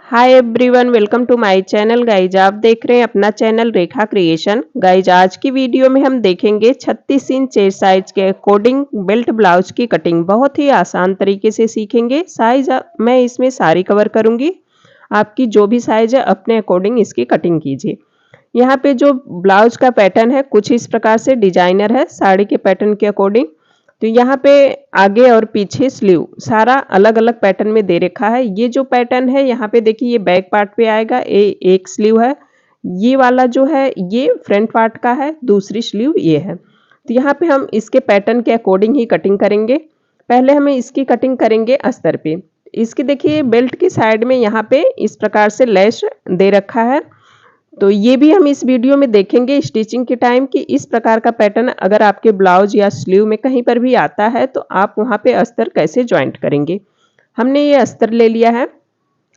Hi everyone, welcome to my channel. Guys आप देख रहे हैं अपना चैनल रेखा क्रिएशन। गाइज आज की वीडियो में हम देखेंगे 36 इंच चेस्ट साइज के अकॉर्डिंग बेल्ट ब्लाउज की कटिंग बहुत ही आसान तरीके से सीखेंगे। साइज मैं इसमें सारी कवर करूंगी। आपकी जो भी साइज है अपने अकॉर्डिंग इसकी कटिंग कीजिए। यहाँ पे जो ब्लाउज का पैटर्न है कुछ इस प्रकार से डिजाइनर है साड़ी के पैटर्न के अकॉर्डिंग। तो यहाँ पे आगे और पीछे स्लीव सारा अलग अलग पैटर्न में दे रखा है। ये जो पैटर्न है यहाँ पे देखिए ये बैक पार्ट पे आएगा, एक स्लीव है। ये वाला जो है ये फ्रंट पार्ट का है, दूसरी स्लीव ये है। तो यहाँ पे हम इसके पैटर्न के अकॉर्डिंग ही कटिंग करेंगे। पहले हमें इसकी कटिंग करेंगे अस्तर पे। इसकी देखिए बेल्ट की साइड में यहाँ पे इस प्रकार से लेस दे रखा है। तो ये भी हम इस वीडियो में देखेंगे स्टिचिंग के टाइम कि इस प्रकार का पैटर्न अगर आपके ब्लाउज या स्लीव में कहीं पर भी आता है तो आप वहाँ पे अस्तर कैसे ज्वाइंट करेंगे। हमने ये अस्तर ले लिया है।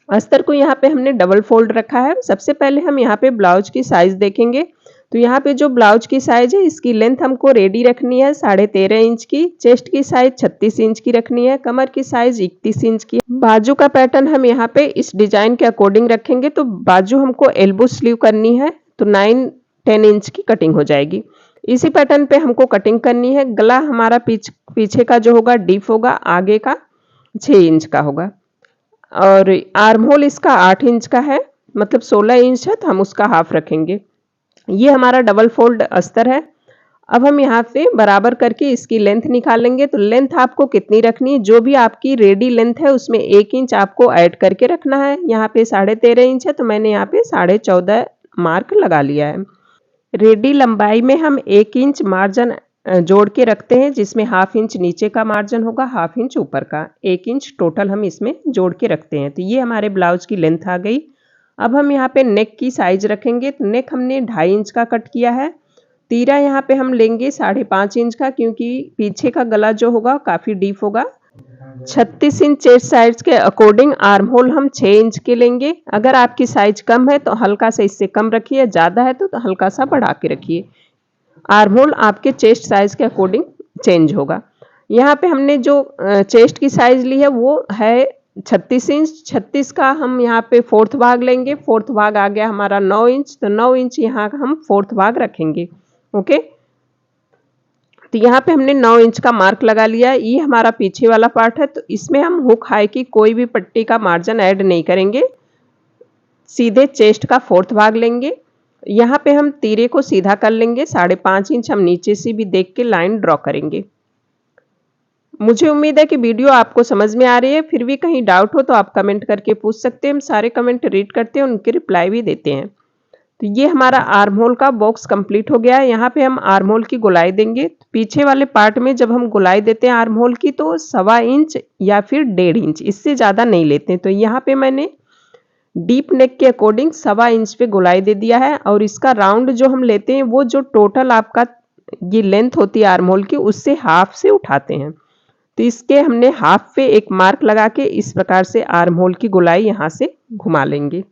अस्तर को यहाँ पे हमने डबल फोल्ड रखा है। सबसे पहले हम यहाँ पे ब्लाउज की साइज देखेंगे। तो यहाँ पे जो ब्लाउज की साइज है इसकी लेंथ हमको रेडी रखनी है 13.5 इंच की। चेस्ट की साइज 36 इंच की रखनी है। कमर की साइज 31 इंच की। बाजू का पैटर्न हम यहाँ पे इस डिजाइन के अकॉर्डिंग रखेंगे। तो बाजू हमको एल्बो स्लीव करनी है तो 9-10 इंच की कटिंग हो जाएगी। इसी पैटर्न पे हमको कटिंग करनी है। गला हमारा पीछे का जो होगा डीप होगा, आगे का 6 इंच का होगा। और आर्म होल इसका 8 इंच का है, मतलब 16 इंच है तो हम उसका हाफ रखेंगे। ये हमारा डबल फोल्ड अस्तर है। अब हम यहाँ पे बराबर करके इसकी लेंथ निकालेंगे। तो लेंथ आपको कितनी रखनी है, जो भी आपकी रेडी लेंथ है उसमें 1 इंच आपको ऐड करके रखना है। यहाँ पे 13.5 इंच है तो मैंने यहाँ पे 14.5 मार्क लगा लिया है। रेडी लंबाई में हम 1 इंच मार्जिन जोड़ के रखते हैं, जिसमें हाफ इंच नीचे का मार्जिन होगा, हाफ इंच ऊपर का, 1 इंच टोटल हम इसमें जोड़ के रखते हैं। तो ये हमारे ब्लाउज की लेंथ आ गई। अब हम यहाँ पे नेक की साइज रखेंगे। तो नेक हमने 2.5 इंच का कट किया है। तीरा यहाँ पे हम लेंगे 5.5 इंच का, क्योंकि पीछे का गला जो होगा काफी डीप होगा। 36 इंच चेस्ट साइज के अकॉर्डिंग आर्म होल हम 6 इंच के लेंगे। अगर आपकी साइज कम है तो हल्का सा इससे कम रखिए, ज्यादा है तो हल्का सा बढ़ा के रखिए। आर्म होल आपके चेस्ट साइज के अकॉर्डिंग चेंज होगा। यहाँ पे हमने जो चेस्ट की साइज ली है वो है 36 इंच। 36 का हम यहाँ पे फोर्थ भाग लेंगे। फोर्थ भाग आ गया हमारा 9 इंच। तो 9 इंच यहाँ हम फोर्थ भाग रखेंगे। ओके, तो यहाँ पे हमने 9 इंच का मार्क लगा लिया। ये हमारा पीछे वाला पार्ट है तो इसमें हम हुक हाई की कोई भी पट्टी का मार्जिन ऐड नहीं करेंगे। सीधे चेस्ट का फोर्थ भाग लेंगे। यहाँ पे हम तीरे को सीधा कर लेंगे। 5.5 इंच हम नीचे से भी देख के लाइन ड्रॉ करेंगे। मुझे उम्मीद है कि वीडियो आपको समझ में आ रही है। फिर भी कहीं डाउट हो तो आप कमेंट करके पूछ सकते हैं। हम सारे कमेंट रीड करते हैं, उनके रिप्लाई भी देते हैं। तो ये हमारा आर्म होल का बॉक्स कंप्लीट हो गया है। यहाँ पे हम आर्म होल की गोलाई देंगे। पीछे वाले पार्ट में जब हम गोलाई देते हैं आर्म होल की तो 1.25 इंच या फिर 1.5 इंच, इससे ज़्यादा नहीं लेते। तो यहाँ पे मैंने डीप नेक के अकॉर्डिंग 1.25 इंच पे गोलाई दे दिया है। और इसका राउंड जो हम लेते हैं वो जो टोटल आपका ये लेंथ होती है आर्म होल की उससे हाफ से उठाते हैं। तो इसके हमने हाफ पे एक मार्क लगा के इस प्रकार से आर्म होल की गोलाई यहाँ से घुमा लेंगे।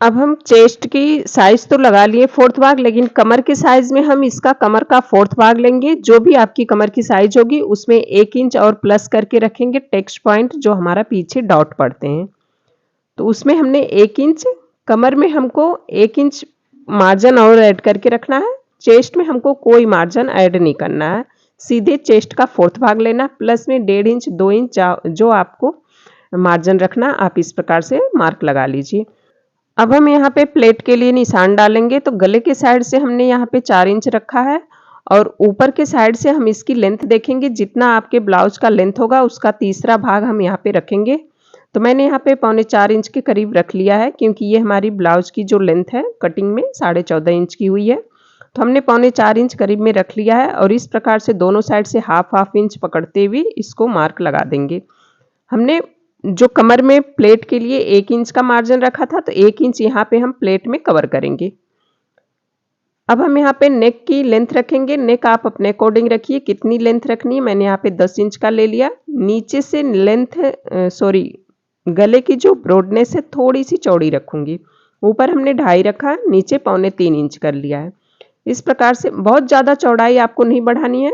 अब हम चेस्ट की साइज तो लगा लिए फोर्थ भाग, लेकिन कमर के साइज में हम इसका कमर का फोर्थ भाग लेंगे। जो भी आपकी कमर की साइज होगी उसमें 1 इंच और प्लस करके रखेंगे टेक्स्ट पॉइंट जो हमारा पीछे डॉट पड़ते हैं। तो उसमें हमने 1 इंच, कमर में हमको 1 इंच मार्जिन और ऐड करके रखना है। चेस्ट में हमको कोई मार्जिन ऐड नहीं करना है। सीधे चेस्ट का फोर्थ भाग लेना, प्लस में 1.5 इंच 2 इंच जो आपको मार्जिन रखना, आप इस प्रकार से मार्क लगा लीजिए। अब हम यहाँ पे प्लेट के लिए निशान डालेंगे। तो गले के साइड से हमने यहाँ पे 4 इंच रखा है और ऊपर के साइड से हम इसकी लेंथ देखेंगे। जितना आपके ब्लाउज का लेंथ होगा उसका तीसरा भाग हम यहाँ पे रखेंगे। तो मैंने यहाँ पे 4.25 इंच के करीब रख लिया है, क्योंकि ये हमारी ब्लाउज की जो लेंथ है कटिंग में 14.5 इंच की हुई है। तो हमने 4.25 इंच करीब में रख लिया है और इस प्रकार से दोनों साइड से हाफ इंच पकड़ते हुए इसको मार्क लगा देंगे। हमने जो कमर में प्लेट के लिए 1 इंच का मार्जिन रखा था तो 1 इंच यहाँ पे हम प्लेट में कवर करेंगे। अब हम यहाँ पे नेक की लेंथ रखेंगे। नेक आप अपने अकॉर्डिंग रखिए कितनी लेंथ रखनी है। मैंने यहाँ पे 10 इंच का ले लिया। नीचे से लेंथ गले की जो ब्रॉडनेस है थोड़ी सी चौड़ी रखूंगी। ऊपर हमने 2.5 रखा, नीचे 3.25 इंच कर लिया है। इस प्रकार से बहुत ज़्यादा चौड़ाई आपको नहीं बढ़ानी है,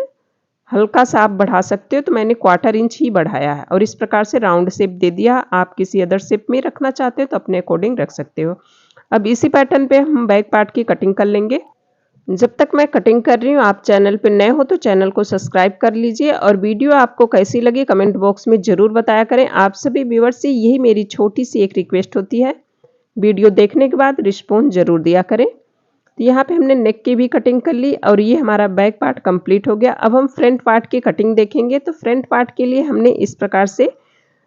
हल्का सा आप बढ़ा सकते हो, तो मैंने 1/4 इंच ही बढ़ाया है और इस प्रकार से राउंड शेप दे दिया। आप किसी अदर शेप में रखना चाहते हो तो अपने अकॉर्डिंग रख सकते हो। अब इसी पैटर्न पे हम बैक पार्ट की कटिंग कर लेंगे। जब तक मैं कटिंग कर रही हूँ, आप चैनल पे नए हो तो चैनल को सब्सक्राइब कर लीजिए और वीडियो आपको कैसी लगी कमेंट बॉक्स में ज़रूर बताया करें। आप सभी व्यूअर्स से यही मेरी छोटी सी एक रिक्वेस्ट होती है, वीडियो देखने के बाद रिस्पॉन्स ज़रूर दिया करें। तो यहाँ पे हमने नेक की भी कटिंग कर ली और ये हमारा बैक पार्ट कंप्लीट हो गया। अब हम फ्रंट पार्ट की कटिंग देखेंगे। तो फ्रंट पार्ट के लिए हमने इस प्रकार से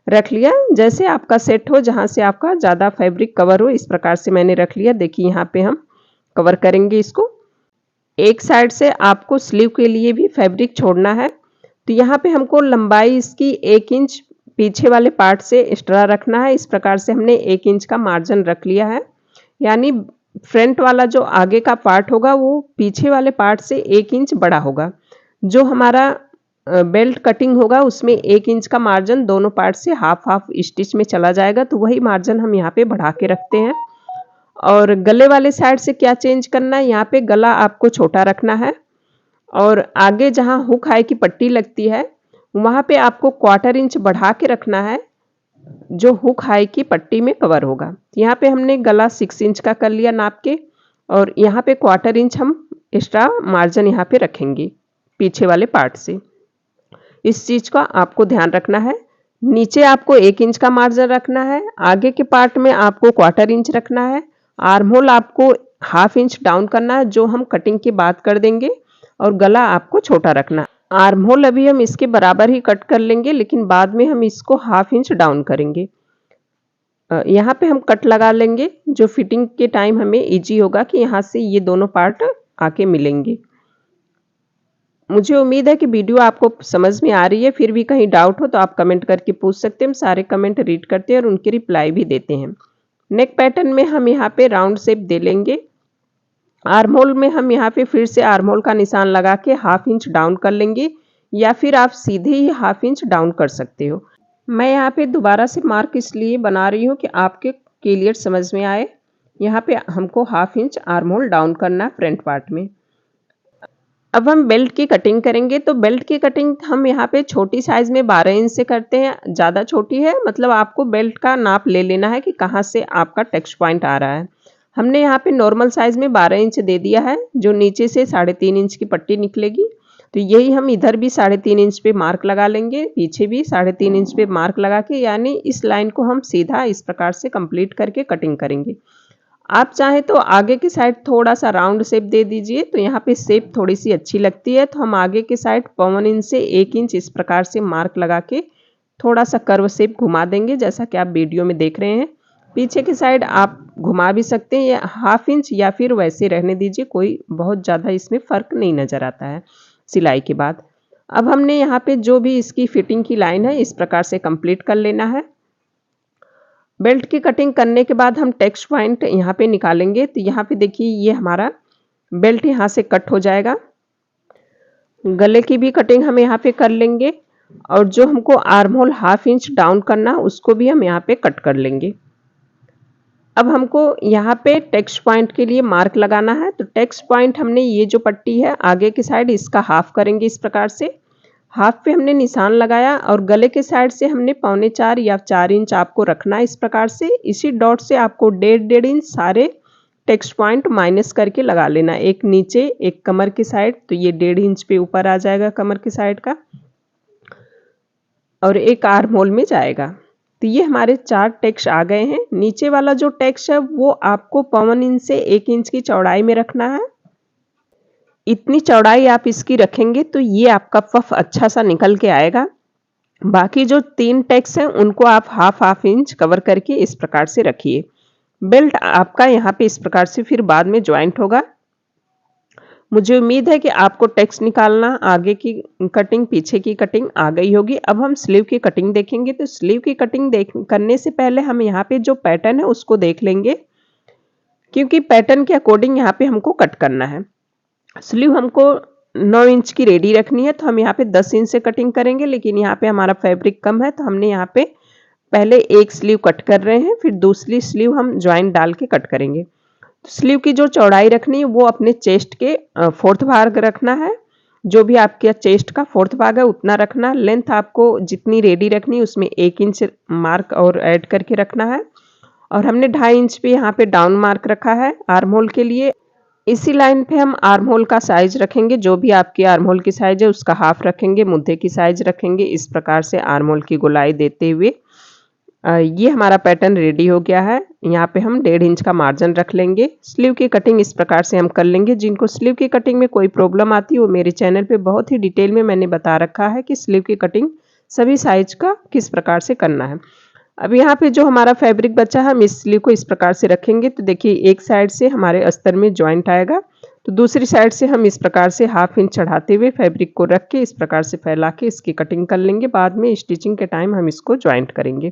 रख लिया, जैसे आपका सेट हो, जहाँ से आपका ज़्यादा फैब्रिक कवर हो, इस प्रकार से मैंने रख लिया। देखिए यहाँ पे हम कवर करेंगे इसको। एक साइड से आपको स्लीव के लिए भी फैब्रिक छोड़ना है। तो यहाँ पे हमको लंबाई इसकी 1 इंच पीछे वाले पार्ट से एक्स्ट्रा रखना है। इस प्रकार से हमने 1 इंच का मार्जिन रख लिया है, यानी फ्रंट वाला जो आगे का पार्ट होगा वो पीछे वाले पार्ट से 1 इंच बड़ा होगा। जो हमारा बेल्ट कटिंग होगा उसमें 1 इंच का मार्जिन दोनों पार्ट से हाफ हाफ स्टिच में चला जाएगा, तो वही मार्जिन हम यहाँ पे बढ़ा के रखते हैं। और गले वाले साइड से क्या चेंज करना है, यहाँ पे गला आपको छोटा रखना है और आगे जहाँ हुक हाई की पट्टी लगती है वहाँ पे आपको 1/4 इंच बढ़ा के रखना है, जो हुक हाई की पट्टी में कवर होगा। यहाँ पे हमने गला 6 इंच का कर लिया नाप के और यहाँ पे 1/4 इंच हम एक्स्ट्रा मार्जिन यहाँ पे रखेंगे पीछे वाले पार्ट से। इस चीज़ का आपको ध्यान रखना है। नीचे आपको 1 इंच का मार्जिन रखना है, आगे के पार्ट में आपको 1/4 इंच रखना है, आर्म होल आपको हाफ इंच डाउन करना है, जो हम कटिंग के बाद कर देंगे, और गला आपको छोटा रखना है। आर्म होल अभी हम इसके बराबर ही कट कर लेंगे, लेकिन बाद में हम इसको हाफ इंच डाउन करेंगे। यहाँ पे हम कट लगा लेंगे, जो फिटिंग के टाइम हमें इजी होगा कि यहाँ से ये दोनों पार्ट आके मिलेंगे। मुझे उम्मीद है कि वीडियो आपको समझ में आ रही है। फिर भी कहीं डाउट हो तो आप कमेंट करके पूछ सकते हैं, हम सारे कमेंट रीड करते हैं और उनके रिप्लाई भी देते हैं। नेक पैटर्न में हम यहाँ पे राउंड शेप दे लेंगे। आर्म होल में हम यहाँ पे फिर से आर्म होल का निशान लगा के हाफ इंच डाउन कर लेंगे, या फिर आप सीधे ही हाफ इंच डाउन कर सकते हो। मैं यहाँ पे दोबारा से मार्क इसलिए बना रही हूँ कि आपके क्लियर समझ में आए। यहाँ पे हमको half inch arm hole down करना है फ्रंट पार्ट में। अब हम बेल्ट की कटिंग करेंगे। तो बेल्ट की कटिंग हम यहाँ पे छोटी साइज़ में 12 इंच से करते हैं। ज़्यादा छोटी है मतलब आपको बेल्ट का नाप ले लेना है कि कहाँ से आपका टेक्स्ट पॉइंट आ रहा है। हमने यहाँ पे नॉर्मल साइज़ में 12 इंच दे दिया है, जो नीचे से 3.5 इंच की पट्टी निकलेगी। तो यही हम इधर भी 3.5 इंच पे मार्क लगा लेंगे, पीछे भी 3.5 इंच पे मार्क लगा के, यानी इस लाइन को हम सीधा इस प्रकार से कंप्लीट करके कटिंग करेंगे। आप चाहें तो आगे की साइड थोड़ा सा राउंड शेप दे दीजिए, तो यहाँ पे शेप थोड़ी सी अच्छी लगती है। तो हम आगे की साइड 1 इंच से 1 इंच इस प्रकार से मार्क लगा के थोड़ा सा कर्व शेप घुमा देंगे, जैसा कि आप वीडियो में देख रहे हैं। पीछे की साइड आप घुमा भी सकते हैं, या हाफ इंच, या फिर वैसे रहने दीजिए, कोई बहुत ज़्यादा इसमें फ़र्क नहीं नज़र आता है सिलाई के बाद। अब हमने यहाँ पे जो भी इसकी फिटिंग की लाइन है इस प्रकार से कंप्लीट कर लेना है। बेल्ट की कटिंग करने के बाद हम टेक्स्ट पॉइंट यहाँ पे निकालेंगे। तो यहाँ पे देखिए ये हमारा बेल्ट यहाँ से कट हो जाएगा। गले की भी कटिंग हम यहाँ पे कर लेंगे, और जो हमको arm hole half inch down करना उसको भी हम यहाँ पे कट कर लेंगे। अब हमको यहाँ पे टेक्स्ट पॉइंट के लिए मार्क लगाना है। तो टेक्स्ट पॉइंट हमने ये जो पट्टी है आगे की साइड इसका हाफ करेंगे इस प्रकार से। हाफ पे हमने निशान लगाया और गले के साइड से हमने 3.25 या 4 इंच आपको रखना है इस प्रकार से। इसी डॉट से आपको 1.5 इंच सारे टेक्स्ट पॉइंट माइनस करके लगा लेना, एक नीचे एक कमर की साइड, तो ये 1.5 इंच पे ऊपर आ जाएगा कमर की साइड का, और एक आर्म होल में जाएगा। तो ये हमारे 4 टेक्स्ट आ गए हैं। नीचे वाला जो टेक्स्ट है वो आपको 1 इंच से 1 इंच की चौड़ाई में रखना है। इतनी चौड़ाई आप इसकी रखेंगे तो ये आपका पफ अच्छा सा निकल के आएगा। बाकी जो 3 टेक्स्ट हैं उनको आप हाफ इंच कवर करके इस प्रकार से रखिए। बेल्ट आपका यहाँ पे इस प्रकार से फिर बाद में ज्वाइंट होगा। मुझे उम्मीद है कि आपको टेक्स्ट निकालना, आगे की कटिंग पीछे की कटिंग आ गई होगी। अब हम स्लीव की कटिंग देखेंगे। तो स्लीव की कटिंग करने से पहले हम यहाँ पे जो पैटर्न है उसको देख लेंगे, क्योंकि पैटर्न के अकॉर्डिंग यहाँ पे हमको कट करना है। स्लीव हमको 9 इंच की रेडी रखनी है, तो हम यहाँ पे 10 इंच से कटिंग करेंगे, लेकिन यहाँ पे हमारा फैब्रिक कम है तो हमने यहाँ पे पहले एक स्लीव कट कर रहे हैं, फिर दूसरी स्लीव हम ज्वाइंट डाल के कट करेंगे। तो स्लीव की जो चौड़ाई रखनी है वो अपने चेस्ट के 4th भाग रखना है, जो भी आपके चेस्ट का 4th भाग है उतना रखना। लेंथ आपको जितनी रेडी रखनी है उसमें 1 इंच मार्क और ऐड करके रखना है। और हमने 2.5 इंच पे यहाँ पे डाउन मार्क रखा है आर्म होल के लिए। इसी लाइन पे हम आर्म होल का साइज रखेंगे, जो भी आपकी आर्म होल की साइज है उसका हाफ रखेंगे, मुद्दे की साइज रखेंगे। इस प्रकार से आर्म होल की गोलाई देते हुए ये हमारा पैटर्न रेडी हो गया है। यहाँ पे हम 1.5 इंच का मार्जिन रख लेंगे। स्लीव की कटिंग इस प्रकार से हम कर लेंगे। जिनको स्लीव की कटिंग में कोई प्रॉब्लम आती है वो मेरे चैनल पे बहुत ही डिटेल में मैंने बता रखा है कि स्लीव की कटिंग सभी साइज का किस प्रकार से करना है। अब यहाँ पे जो हमारा फैब्रिक बचा है हम इस स्लीव को इस प्रकार से रखेंगे। तो देखिए एक साइड से हमारे अस्तर में जॉइंट आएगा, तो दूसरी साइड से हम इस प्रकार से 1/2 इंच चढ़ाते हुए फैब्रिक को रख के इस प्रकार से फैला के इसकी कटिंग कर लेंगे। बाद में स्टिचिंग के टाइम हम इसको जॉइंट करेंगे।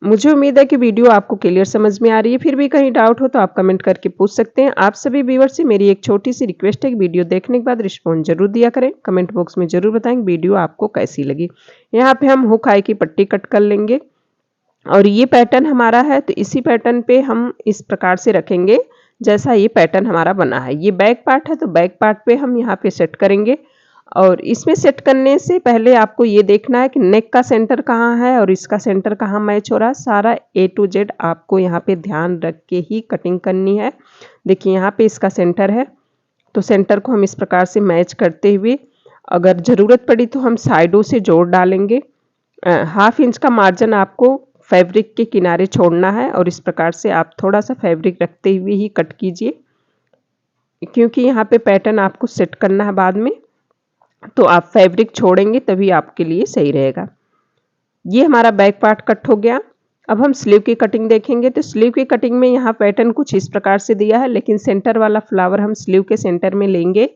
मुझे उम्मीद है कि वीडियो आपको क्लियर समझ में आ रही है। फिर भी कहीं डाउट हो तो आप कमेंट करके पूछ सकते हैं। आप सभी व्यूअर से मेरी एक छोटी सी रिक्वेस्ट है कि वीडियो देखने के बाद रिस्पॉन्स जरूर दिया करें। कमेंट बॉक्स में जरूर बताएं वीडियो आपको कैसी लगी। यहाँ पे हम हुक आई की पट्टी कट कर लेंगे और ये पैटर्न हमारा है तो इसी पैटर्न पे हम इस प्रकार से रखेंगे जैसा ये पैटर्न हमारा बना है। ये बैक पार्ट है तो बैक पार्ट पे हम यहाँ पे सेट करेंगे। और इसमें सेट करने से पहले आपको ये देखना है कि नेक का सेंटर कहाँ है और इसका सेंटर कहाँ मैच हो रहा है। सारा A to Z आपको यहाँ पे ध्यान रख के ही कटिंग करनी है। देखिए यहाँ पे इसका सेंटर है तो सेंटर को हम इस प्रकार से मैच करते हुए अगर ज़रूरत पड़ी तो हम साइडों से जोड़ डालेंगे। 1/2 इंच का मार्जिन आपको फैब्रिक के किनारे छोड़ना है और इस प्रकार से आप थोड़ा सा फैब्रिक रखते हुए ही कट कीजिए, क्योंकि यहाँ पे पैटर्न आपको सेट करना है बाद में, तो आप फैब्रिक छोड़ेंगे तभी आपके लिए सही रहेगा। ये हमारा बैक पार्ट कट हो गया। अब हम स्लीव की कटिंग देखेंगे। तो स्लीव की कटिंग में यहाँ पैटर्न कुछ इस प्रकार से दिया है, लेकिन सेंटर वाला फ्लावर हम स्लीव के सेंटर में लेंगे,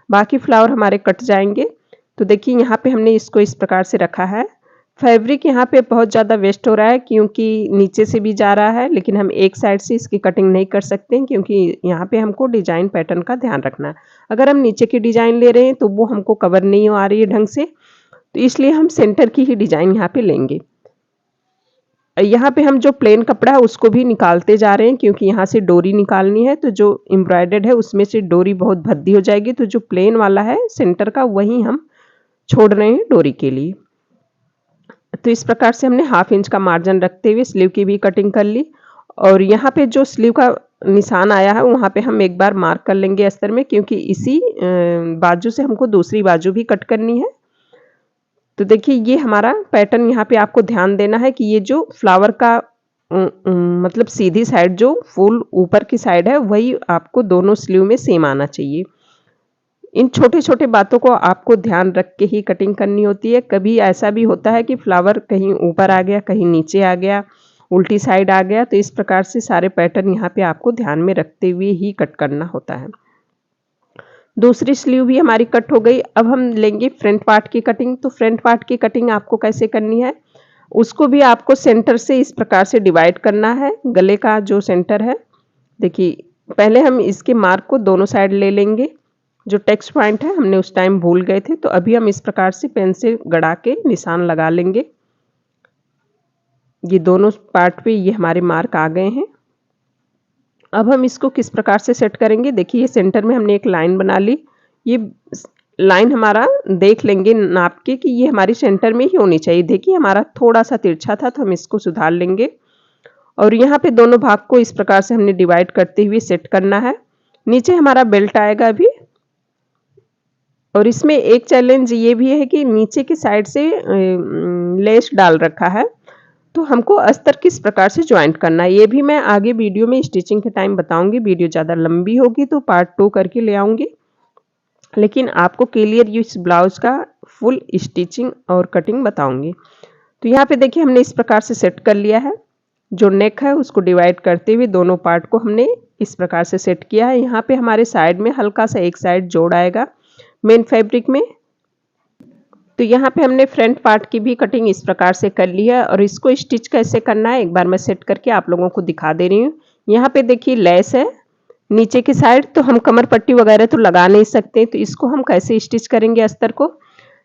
बाकी फ्लावर हमारे कट जाएंगे। तो देखिए यहाँ पे हमने इसको इस प्रकार से रखा है। फैब्रिक यहाँ पे बहुत ज़्यादा वेस्ट हो रहा है क्योंकि नीचे से भी जा रहा है, लेकिन हम एक साइड से इसकी कटिंग नहीं कर सकते हैं क्योंकि यहाँ पे हमको डिजाइन पैटर्न का ध्यान रखना है। अगर हम नीचे की डिजाइन ले रहे हैं तो वो हमको कवर नहीं आ रही है ढंग से, तो इसलिए हम सेंटर की ही डिजाइन यहाँ पे लेंगे। यहाँ पे हम जो प्लेन कपड़ा है उसको भी निकालते जा रहे हैं क्योंकि यहाँ से डोरी निकालनी है, तो जो एम्ब्रॉयडर्ड है उसमें से डोरी बहुत भद्दी हो जाएगी। तो जो प्लेन वाला है सेंटर का वही हम छोड़ रहे हैं डोरी के लिए। तो इस प्रकार से हमने 1/2 इंच का मार्जिन रखते हुए स्लीव की भी कटिंग कर ली। और यहाँ पे जो स्लीव का निशान आया है वहाँ पे हम एक बार मार्क कर लेंगे अस्तर में, क्योंकि इसी बाजू से हमको दूसरी बाजू भी कट करनी है। तो देखिए ये हमारा पैटर्न, यहाँ पे आपको ध्यान देना है कि ये जो फ्लावर का मतलब सीधी साइड जो फुल ऊपर की साइड है वही आपको दोनों स्लीव में सेम आना चाहिए। इन छोटे छोटे बातों को आपको ध्यान रख के ही कटिंग करनी होती है। कभी ऐसा भी होता है कि फ्लावर कहीं ऊपर आ गया, कहीं नीचे आ गया, उल्टी साइड आ गया, तो इस प्रकार से सारे पैटर्न यहाँ पे आपको ध्यान में रखते हुए ही कट करना होता है। दूसरी स्लीव भी हमारी कट हो गई। अब हम लेंगे फ्रंट पार्ट की कटिंग। तो फ्रंट पार्ट की कटिंग आपको कैसे करनी है, उसको भी आपको सेंटर से इस प्रकार से डिवाइड करना है। गले का जो सेंटर है, देखिए पहले हम इसके मार्क को दोनों साइड ले लेंगे। जो टेक्स्ट पॉइंट है हमने उस टाइम भूल गए थे, तो अभी हम इस प्रकार से पेन से गड़ा के निशान लगा लेंगे। ये दोनों पार्ट पे ये हमारे मार्क आ गए हैं। अब हम इसको किस प्रकार से सेट करेंगे, देखिए सेंटर में हमने एक लाइन बना ली। ये लाइन हमारा देख लेंगे नाप के कि ये हमारी सेंटर में ही होनी चाहिए। देखिए हमारा थोड़ा सा तिरछा था तो हम इसको सुधार लेंगे। और यहाँ पे दोनों भाग को इस प्रकार से हमने डिवाइड करते हुए सेट करना है। नीचे हमारा बेल्ट आएगा अभी, और इसमें एक चैलेंज ये भी है कि नीचे की साइड से लेस डाल रखा है, तो हमको अस्तर किस प्रकार से ज्वाइंट करना है ये भी मैं आगे वीडियो में स्टिचिंग के टाइम बताऊंगी। वीडियो ज़्यादा लंबी होगी तो पार्ट 2 करके ले आऊँगी, लेकिन आपको क्लियर इस ब्लाउज का फुल स्टिचिंग और कटिंग बताऊंगी। तो यहाँ पे देखिए हमने इस प्रकार से सेट कर लिया है। जो नेक है उसको डिवाइड करते हुए दोनों पार्ट को हमने इस प्रकार से सेट किया है। यहाँ पे हमारे साइड में हल्का सा एक साइड जोड़ आएगा मेन फैब्रिक में। तो यहाँ पे हमने फ्रंट पार्ट की भी कटिंग इस प्रकार से कर ली है। और इसको स्टिच कैसे करना है एक बार मैं सेट करके आप लोगों को दिखा दे रही हूँ। यहाँ पे देखिए लेस है नीचे की साइड, तो हम कमर पट्टी वगैरह तो लगा नहीं सकते, तो इसको हम कैसे स्टिच करेंगे अस्तर को।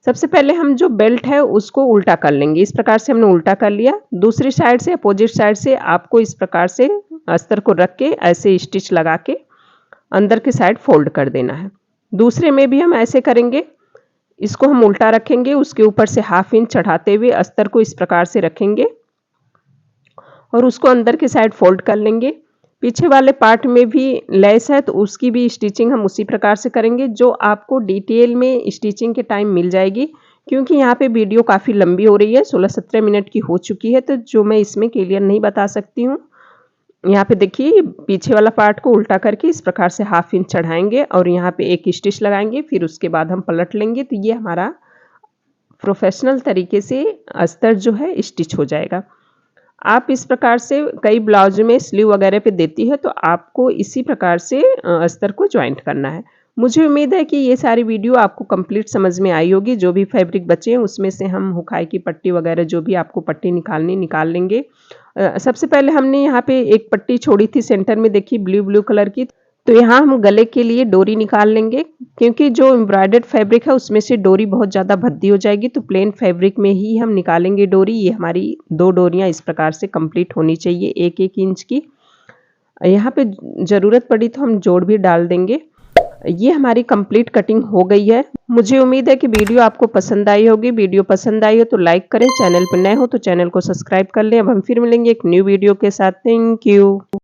सबसे पहले हम जो बेल्ट है उसको उल्टा कर लेंगे। इस प्रकार से हमने उल्टा कर लिया। दूसरी साइड से अपोजिट साइड से आपको इस प्रकार से अस्तर को रख के ऐसे स्टिच लगा के अंदर की साइड फोल्ड कर देना है। दूसरे में भी हम ऐसे करेंगे। इसको हम उल्टा रखेंगे, उसके ऊपर से 1/2 इंच चढ़ाते हुए अस्तर को इस प्रकार से रखेंगे और उसको अंदर की साइड फोल्ड कर लेंगे। पीछे वाले पार्ट में भी लेस है तो उसकी भी स्टिचिंग हम उसी प्रकार से करेंगे, जो आपको डिटेल में स्टिचिंग के टाइम मिल जाएगी। क्योंकि यहाँ पे वीडियो काफ़ी लंबी हो रही है, 16-17 मिनट की हो चुकी है, तो जो मैं इसमें क्लियर नहीं बता सकती हूँ। यहाँ पे देखिए पीछे वाला पार्ट को उल्टा करके इस प्रकार से 1/2 इंच चढ़ाएँगे और यहाँ पे एक स्टिच लगाएँगे, फिर उसके बाद हम पलट लेंगे, तो ये हमारा प्रोफेशनल तरीके से अस्तर जो है स्टिच हो जाएगा। आप इस प्रकार से कई ब्लाउज में स्लीव वगैरह पे देती है, तो आपको इसी प्रकार से अस्तर को जॉइंट करना है। मुझे उम्मीद है कि ये सारी वीडियो आपको कंप्लीट समझ में आई होगी। जो भी फैब्रिक बचे हैं उसमें से हम हुकाई की पट्टी वगैरह जो भी आपको पट्टी निकालनी निकाल लेंगे। सबसे पहले हमने यहाँ पे एक पट्टी छोड़ी थी सेंटर में, देखिए ब्लू कलर की, तो यहाँ हम गले के लिए डोरी निकाल लेंगे। क्योंकि जो एम्ब्रॉयडर्ड फैब्रिक है उसमें से डोरी बहुत ज़्यादा भद्दी हो जाएगी, तो प्लेन फैब्रिक में ही हम निकालेंगे डोरी। ये हमारी 2 डोरियाँ इस प्रकार से कंप्लीट होनी चाहिए 1-1 इंच की। यहाँ पे ज़रूरत पड़ी तो हम जोड़ भी डाल देंगे। ये हमारी कंप्लीट कटिंग हो गई है। मुझे उम्मीद है कि वीडियो आपको पसंद आई होगी। वीडियो पसंद आई हो तो लाइक करें, चैनल पर नए हो तो चैनल को सब्सक्राइब कर लें। अब हम फिर मिलेंगे एक न्यू वीडियो के साथ। Thank you.